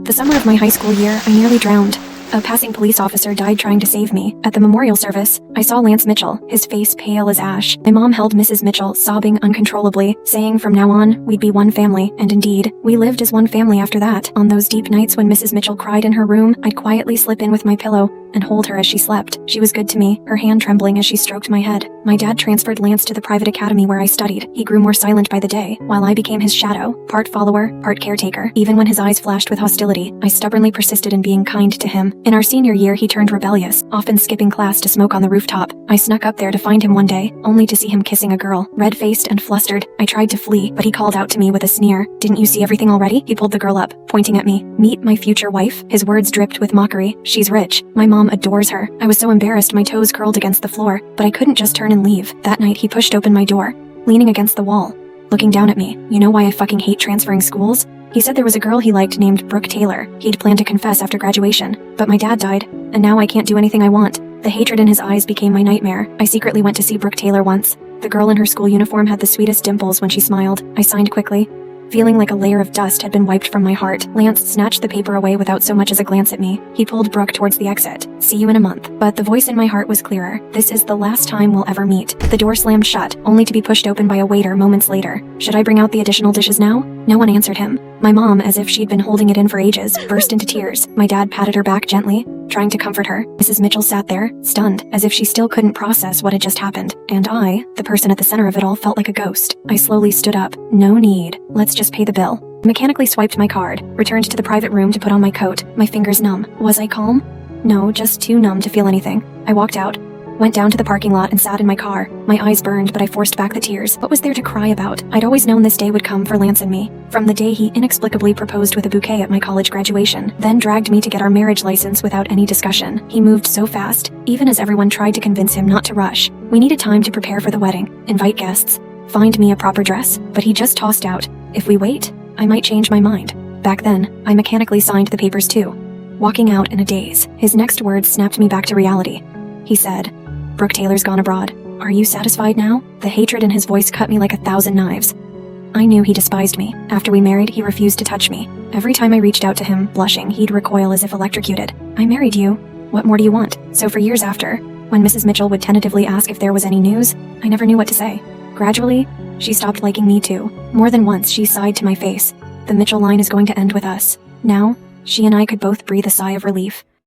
The summer of my high school year, I nearly drowned. A passing police officer died trying to save me. At the memorial service, I saw Lance Mitchell, his face pale as ash. My mom held Mrs. Mitchell, sobbing uncontrollably, saying from now on, we'd be one family. And indeed, we lived as one family after that. On those deep nights when Mrs. Mitchell cried in her room, I'd quietly slip in with my pillow and hold her as she slept. She was good to me, her hand trembling as she stroked my head. My dad transferred Lance to the private academy where I studied. He grew more silent by the day, while I became his shadow, part follower, part caretaker. Even when his eyes flashed with hostility, I stubbornly persisted in being kind to him. In our senior year, he turned rebellious, often skipping class to smoke on the rooftop. I snuck up there to find him one day, only to see him kissing a girl. Red-faced and flustered, I tried to flee, but he called out to me with a sneer. "Didn't you see everything already?" He pulled the girl up, pointing at me. "Meet my future wife?" His words dripped with mockery. "She's rich. My mom adores her." I was so embarrassed my toes curled against the floor, but I couldn't just turn and leave. That night he pushed open my door, leaning against the wall, looking down at me. "You know why I fucking hate transferring schools?" He said there was a girl he liked named Brooke Taylor. He'd planned to confess after graduation, but my dad died, and now I can't do anything I want. The hatred in his eyes became my nightmare. I secretly went to see Brooke Taylor once. The girl in her school uniform had the sweetest dimples when she smiled. I signed quickly, feeling like a layer of dust had been wiped from my heart. Lance snatched the paper away without so much as a glance at me. He pulled Brooke towards the exit. "See you in a month." But the voice in my heart was clearer. "This is the last time we'll ever meet." The door slammed shut, only to be pushed open by a waiter moments later. Should I bring out the additional dishes now? No one answered him. My mom, as if she'd been holding it in for ages, burst into tears. My dad patted her back gently, trying to comfort her. Mrs. Mitchell sat there, stunned, as if she still couldn't process what had just happened. And I, the person at the center of it all, felt like a ghost. I slowly stood up. "No need. Let's just pay the bill." I mechanically swiped my card, returned to the private room to put on my coat, my fingers numb. Was I calm? No, just too numb to feel anything. I walked out, went down to the parking lot and sat in my car. My eyes burned, but I forced back the tears. What was there to cry about? I'd always known this day would come for Lance and me. From the day he inexplicably proposed with a bouquet at my college graduation, then dragged me to get our marriage license without any discussion. He moved so fast, even as everyone tried to convince him not to rush. We needed time to prepare for the wedding, invite guests, find me a proper dress, but he just tossed out, "If we wait, I might change my mind." Back then, I mechanically signed the papers too, walking out in a daze. His next words snapped me back to reality. He said, "Brooke Taylor's gone abroad. Are you satisfied now?" The hatred in his voice cut me like 1,000 knives. I knew he despised me. After we married, he refused to touch me. Every time I reached out to him, blushing, he'd recoil as if electrocuted. "I married you. What more do you want?" So for years after, when Mrs. Mitchell would tentatively ask if there was any news, I never knew what to say. Gradually, she stopped liking me too. More than once, she sighed to my face. The Mitchell line is going to end with us. Now, she and I could both breathe a sigh of relief.